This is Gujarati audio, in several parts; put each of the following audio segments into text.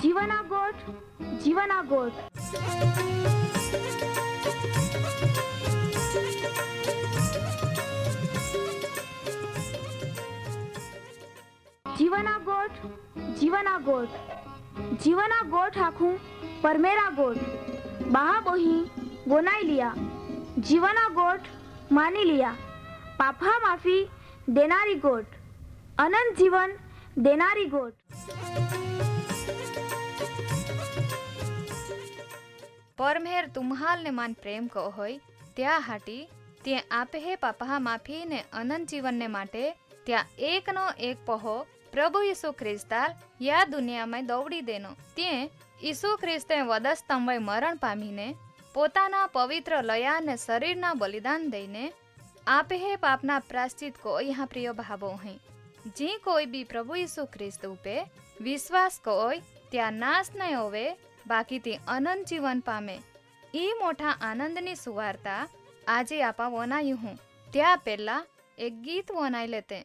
जीवना गोठ जीवना गोठ जीवना गोठ जीवना गोठ जीवना गोठ आखूं परमेरा गोठ बहा बोही बोनाई लिया जीवना गोठ मानी लिया पापा माफी देनारी गोठ अनंत जीवन देनारी गोठ। परमेर तुम्हाल ने मान प्रेम को होय त्या हाटी ते आपे हे पापा माफी ने अनंत जीवन ने माटे त्या एक नो एक पहो प्रभु यीशु ख्रिस्ताल या दुनिया में दौड़ी देनो ते यीशु ख्रिस्ते वधस्तंभे मरण पामीने पोताना पवित्र लया ने शरीरना बलिदान दईने आपे हे पापना प्रायश्चित को यहाँ प्रिय भावो हैं जी कोई भी प्रभु यीशु ख्रिस्त उपे विश्वास कोय त्या नाश नहीं होवे बाकी ते अनंत जीवन पामे ई मोटा आनंदनी सुवार्ता आजे आपा वनायु हूँ त्या पहला एक गीत वनाई लेते।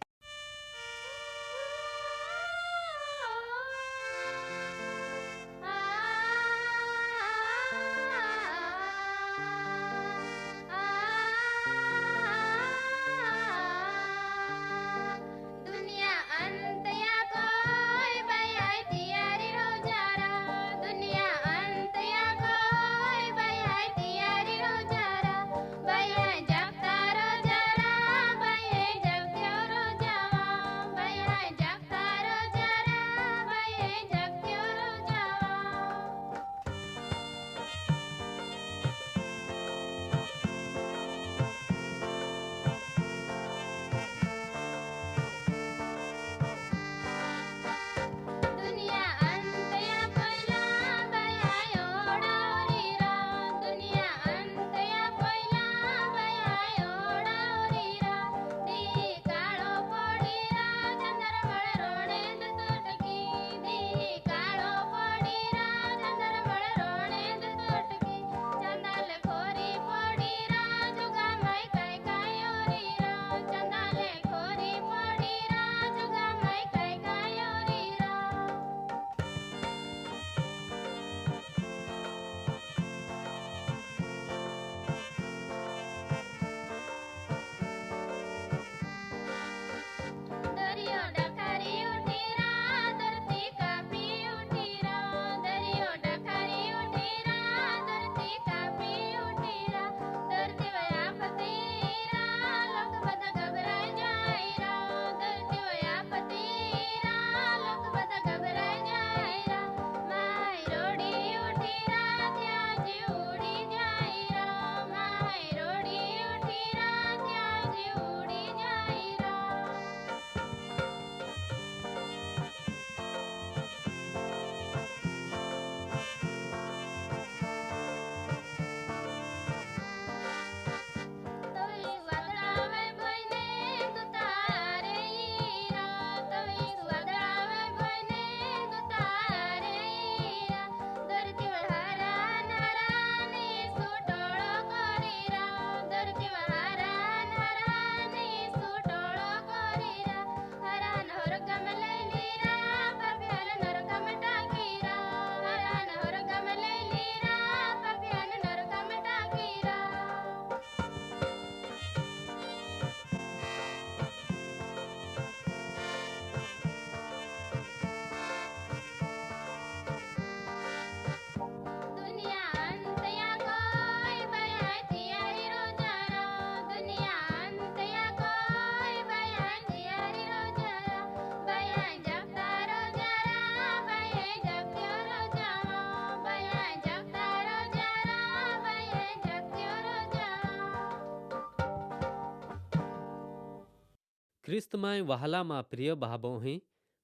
ख्रिस्तमाय वहालामा प्रिय भाबोही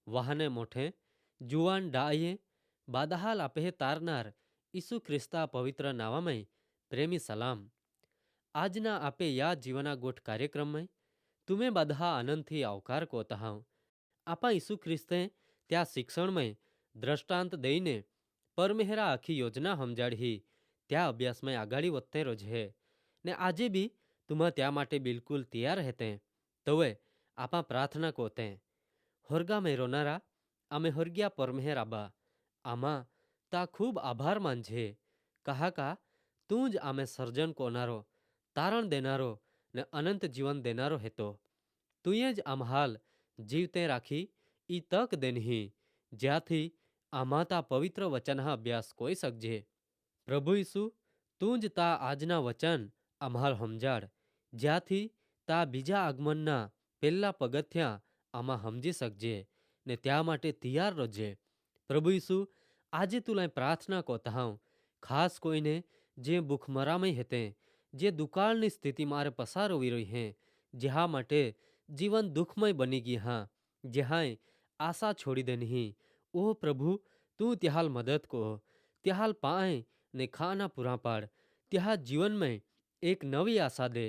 वाहने मोठे जुवान डाये बादहाल आपे तारनार ईसु ख्रिस्ता पवित्र नावामय प्रेमी सलाम। આજના આપે યા જીવના ગોઠ કાર્યક્રમમાં તમે બધા આનંદથી આવકાર કોતા હાવ। આપા ઈસુ ખ્રિસ્તે ત્યાં શિક્ષણમય દ્રષ્ટાંત દઈને પરમેહરા આખી યોજના સમજાડી ત્યાં અભ્યાસમાં આગાડી વધતે રોજે ને આજે બી તુમ્हा ત્યાં માટે બિલકુલ તૈયાર રહેતે તવે આપા પ્રાર્થના કોતે હોરગા મેં રોનારા અમે હોરગ્યા પરમેહર આબા આમાં તા ખૂબ આભાર માનજે. કહાકા તું જ આમે સર્જન કોનારો, તારણ દેનારો ને અનંત જીવન દેનારો હેતો. તુંએ જ આમ હાલ જીવતે રાખી ઈ તક દેનહી, જ્યાંથી આમાં તા પવિત્ર વચનના અભ્યાસ કોઈ શકજે. પ્રભુ ઈસુ, તું જ તા આજના વચન આમ્હાલ સમજાડ, જ્યાંથી તા બીજા આગમનના પહેલા પગથિયાં આમાં સમજી શકજે ને ત્યાં માટે તૈયાર રહેજે. પ્રભુ ઈસુ, આજે તુલાય પ્રાર્થના કોતાઉં, ખાસ કોઈને જે ભૂખમરામય હેતે, જે દુકાળની સ્થિતિ મારે પસાર હોવી રહી હે, જેહા માટે જીવન દુઃખમય બની ગઈ હા, જેહાય આશા છોડી દે નહીં. ઓ પ્રભુ, તું ત્યાહાલ મદદ કો, ત્યાહાલ પાય ને ખાના પૂરા પાડ, ત્યાહા જીવનમાં એક નવી આશા દે,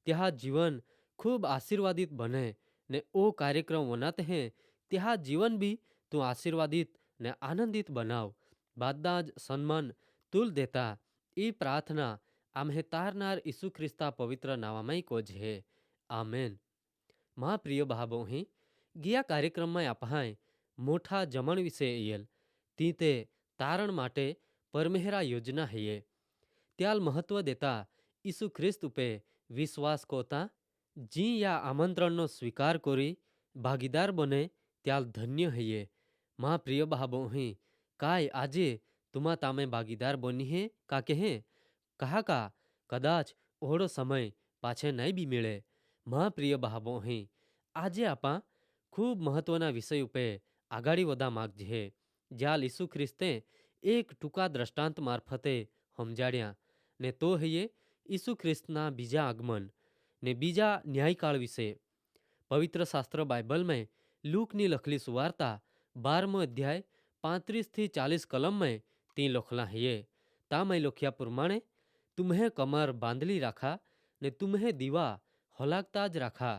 ત્યાહા જીવન ખૂબ આશીર્વાદિત બને ને ઓ કાર્યક્રમ વનાત હે ત્યાહા જીવન બી તું આશીર્વાદિત ને આનંદિત બનાવ. બધા જ સન્માન તુલ દેતા ઈ પ્રાર્થના આમ્હે તારનાર ઈસુ ખ્રિસ્તા પવિત્ર નામામાં કોજે. આમેન. મા પ્રિય ભાબોહી, ગયા કાર્યક્રમમાં આપહાય મોઠા જમણ વિશે એયલ તી તે તારણ માટે પરમેહરા યોજના હૈયે. ત્યાલ મહત્વ દેતા ઈસુ ખ્રિસ્ત ઉપે વિશ્વાસ કોતા જી યા આમંત્રણનો સ્વીકાર કરી ભાગીદાર બને ત્યાલ ધન્ય હૈયે. મા પ્રિય ભાબોહી, કાય આજે તુમા તામે ભાગીદાર બની હે કા કે હે? કહાકા કદાચ ઓહડો સમય પાછે નહીં બી મળે. મા પ્રિય ભાબોહી, આજે આપા ખૂબ મહત્વના વિષય ઉપે આગાડી વધા માગજે, જ્યાં ઈસુ ખ્રિસ્તે એક ટૂંકા દ્રષ્ટાંત મારફતે સમજાડ્યા ને તો હૈયે ઈસુ ખ્રિસ્તના બીજા આગમન ને બીજા ન્યાયકાળ વિશે. પવિત્ર શાસ્ત્ર બાઇબલમાં લૂકની લખલી સુવાર્તા 12મો અધ્યાય 35 થી 40 કલમમાં તી લખલા હૈયે. તામય લખ્યા પ્રમાણે તુમ્હે કમર બાંધલી રાખા ને તુમ્હે દીવા હલાકતા જ રાખા.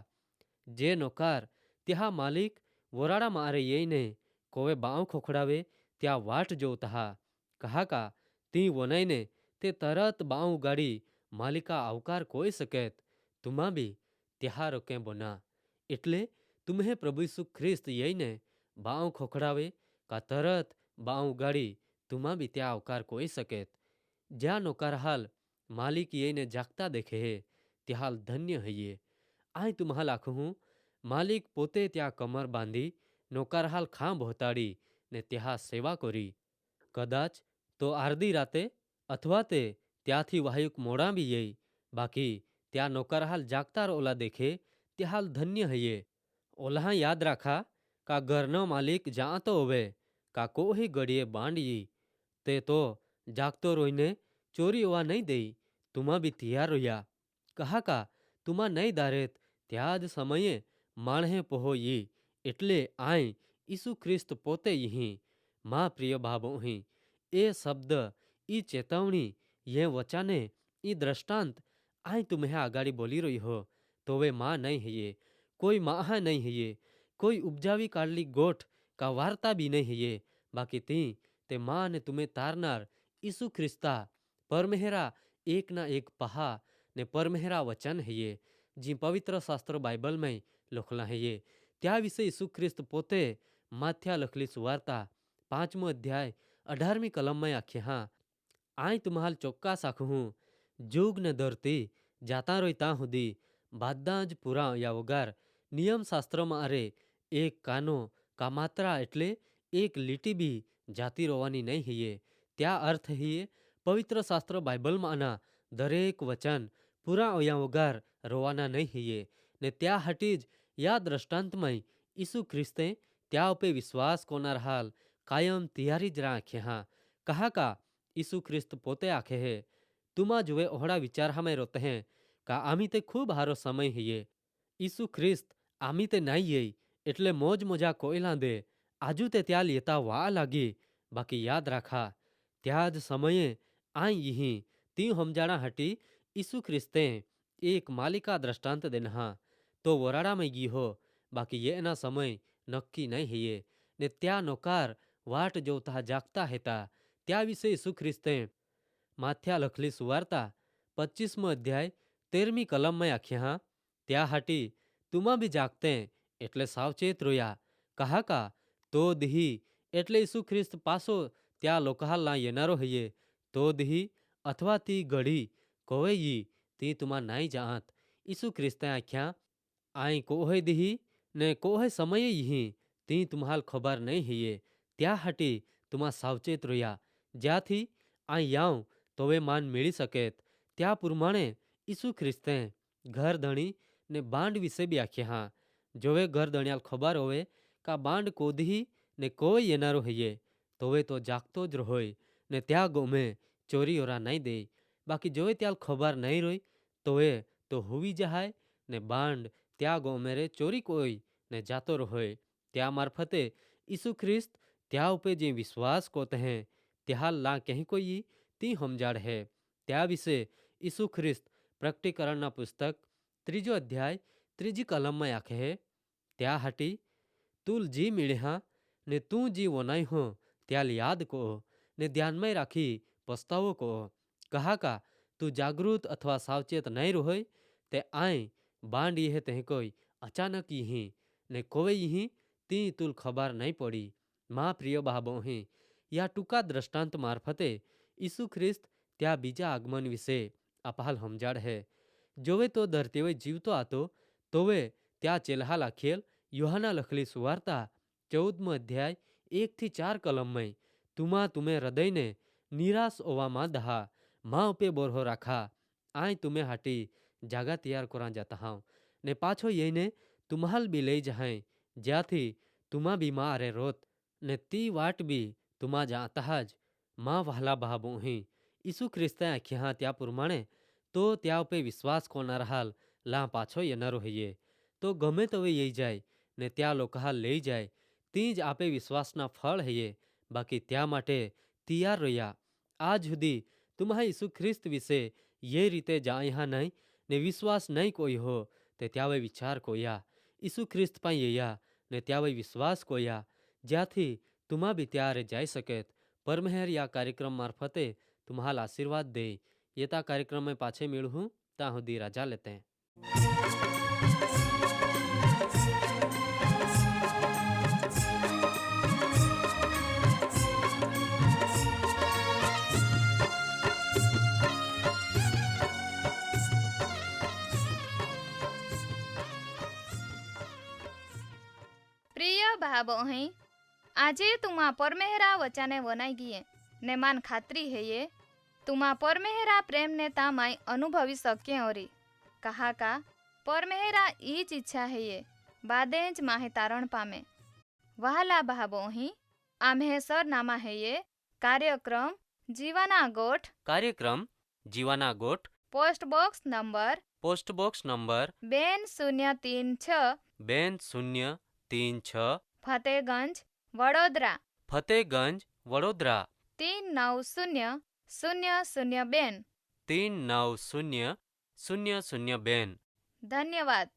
જે નોકાર ત્યાં માલિક વરાડા મારે યઈને કોવે બાઉ ખોખડાવે ત્યાં વાટ જોતા. કહાકા તી વનાઈને તે તરત બાઉ ઉગાડી માલિકા આવકાર કોઈ સકેત. તુમા બી ત્યાં રોકે બોના. એટલે તુમ્હે પ્રભુ ઈસુ ખ્રિસ્ત યઈને બાઉ ખોખડાવે કા તરત બાઉ ઉગાડી તુમા બી ત્યાં આવકાર કોઈ સકેત. જ્યાં નોકાર હાલ માલિક યઈને જાગતા દેખે હે ત્યાં ધન્ય હૈયે. આય તુમ્હાલ આખું માલિક પોતે ત્યાં કમર બાંધી નોકાર હાલ ખાં બહોતાડી ને ત્યાં સેવા કરી. કદાચ તો આરધી રાતે અથવા તે ત્યાંથી વાયુક મોડા બી યઈ, બાકી ત્યાં નોકાર હાલ જાગતા ઓલા દેખે ત્યાં ધન્ય હૈયે. ઓલા યાદ રાખા કા ઘરનો માલિક જાતો હોવે કા કોઈ ગડીએ બાંડી તે તો જાગતો રોઈને ચોરી હોવા નહીં દઈ. તુમા બી તૈયાર રોયા. કહાકા તુમા નહીં દારેત ત્યાં જ સમયે માણહે પહો યી. એટલે આય ઈસુ ખ્રિસ્ત પોતે યહીં. મા પ્રિય ભાબોહી, એ શબ્દ ઈ ચેતવણી યે વચાને ઈ દ્રષ્ટાંત આય તુમ્હે આગાડી બોલી રહી હો તોવે માં નહીં હૈયે, કોઈ માહા નહીં હૈયે, કોઈ ઉપજાવી કાઢલી ગોઠ કા વાર્તા બી નહીં હૈયે, બાકી તી તે માં ને તુમે તારનાર ઈસુ ખ્રિસ્તા પરમેહરા એકના એક પહા ને પરમેહરા વચન હૈયે, જી પવિત્ર શાસ્ત્ર બાઇબલમાં લખલા હૈયે. ત્યાં વિશે ઈસુ ખ્રિસ્ત પોતે માથ્યા લખલી સુવાર્તા 5મો અધ્યાય 18મી કલમમાં આખે હા. આય તુમ્હાલ ચોક્કાસ આખું જુગ ને ધરતી જાતા રોય ત્યાં સુધી બધા જ પૂરા યા વગાર નિયમ શાસ્ત્રમાં અરે એક કાનો કા માત્રા એટલે એક લીટી બી જાતી રોવાની નહીં હૈયે. ત્યાં અર્થ હૈયે પવિત્ર શાસ્ત્ર બાઇબલમાંના દરેક વચન પૂરા ઓયા વગાર રોવાના નહીં હૈયે. ને ત્યાં હટી જ યા દ્રષ્ટાંતમય ઈસુ ખ્રિસ્તે ત્યાં ઉપે વિશ્વાસ કોનાર હાલ કાયમ તૈયારી જ રાખે હા. કહાકા ઈસુ ખ્રિસ્ત પોતે આખે હે. તુમા જુએ ઓહડા વિચાર હમે રોતે હે કા આમી તે ખૂબ હારો સમય હૈયે. ઈસુ ખ્રિસ્ત આમી તે નાઈ યઈ એટલે મોજ મોજા કોઈલા દે આજુ તે ત્યાં લેતા વા લાગી. બાકી યાદ રાખા ત્યાં જ સમયે આય યહીં તી સમજાણા હટી ઈસુ ખ્રિસ્તે એક માલિકા દ્રષ્ટાંત દેનહા તો વરાડામાં ગી હો, બાકી એના સમય નક્કી નહીં હૈયે ને ત્યાં નોકાર વાટ જોતા જાગતા હેતા. ત્યાં વિશે ઈસુ ખ્રિસ્તે માથ્યા લખલી સુવાર્તા 25મો અધ્યાય 13મી કલમમાં આખ્યા. ત્યાં હાટી તુમા બી જાગતે એટલે સાવચેત રોયા. કહાકા તો દહી એટલે ઈસુ ખ્રિસ્ત પાસો त्या लोकहालला येणारो हये तो दिही अथवा ती घडी कोवे यी ती तुमा नाही जात। यीशु ख्रिस्ते आख्या आई कोहे दिही ने कोहे समय यही ती तुम्हाल खबर नहीं हये। त्या हाटी तुमा सावचेत रह्या ज्याथी आ याव तोवे मान मेळी सकेत। त्या प्रमाणे यीशु ख्रिस्ते घर धणी ने बांड विશે बी आख्या हाँ। जोवे घर धण्याल खबर होवे का बांड कोदही ने कोई येनारो हये तोवे तो जागतो ज रहोय ने त्या गोमे चोरी ओरा नहीं दे। बाकी जोवे त्याल खबर नहीं रोई तोवे तो हुई जहाय ने बांड त्या गोमेरे चोरी कोई ने जातो रहोय। त्या मार्फते यीशु ख्रिस्त त्या उपे जे विश्वास कोते हैं त्या ला कहीं कोई ती हमजाड़ है। त्या विશે यीशु ख्रिस्त प्रकटीकरणना पुस्तक 3 अध्याय 3 कलम में आखे है त्या हाटी तुल जी मिले हाँ ने तू जी वनाई हो त्याल याद को ने ध्यान में राखी पछतावो को कहा का तू जागृत अथवा सावचेत नहीं रहोय ते आय बांड ये ते कोई अचानक यही ने कोवे यही ती तुल खबर नहीं पड़ी। माँ प्रिय बाबो ही या टूका दृष्टांत मार्फते यीशु ख्रिस्त त्या बीजा आगमन विશે अपाल हमजाड़ है। जोवे तो धरतीवे जीवतो आतो तोवे त्या चेल्हा लाखेल योहाना लखली सुवार्ता 14 अध्याय 1-4 कलम में तुमा तुम्हें हृदय ने निराश ओवा मा दहा माँ उपे बोरहो राखा आय तुम्हें हाटी जागा तैयार करा जाता हाँ ने पाछो येने तुम्हाल भी ले जाए ज्याथी तुमा भी माँ अरे रोत ने ती वाट भी तुमा जाता हज। माँ वहला भाबो ही यीशु ख्रिस्ते आख्या त्या प्रमाणे तो त्या उपे विश्वास कोना हाल ला पाछो येनारो हये तो गमे तवे यही जाए ने त्या लोकहाल ले जाए तीज आपे विश्वासना फल हये। बाकी त्या माटे तैयार रह्या आज सुधी तुम्हा यीशु ख्रिस्त विશે ये रीते जाया नहीं ने विश्वास नहीं कोई हो ते त्यावे विचार कोया यीशु ख्रिस्त पाई येया ने त्यावे विश्वास कोया ज्याथी तुमा भी त्यारे जाई सकेत। परमेहर या कार्यक्रम मार्फते तुम्हाल आशीर्वाद दे। येता कार्यक्रम में पाछे मिलूँ हूँ ता हुदी रजा लेते हैं। प्रिय भाई આજે तुमा परमेहरा वचाने वनाई गये ने मान खात्री है ये तुमा परमेहरा प्रेम ने तामाई अनुभवी सके औरी कहा का परमेहरा ईज इच्छा है ये बादेज माहे तारण पामे। वहाला भाबो ही आम्हे सरनामा है ये कार्यक्रम जीवाना गोठ post box number 036 Fatehganj Vadodara 390002। 390002। धन्यवाद।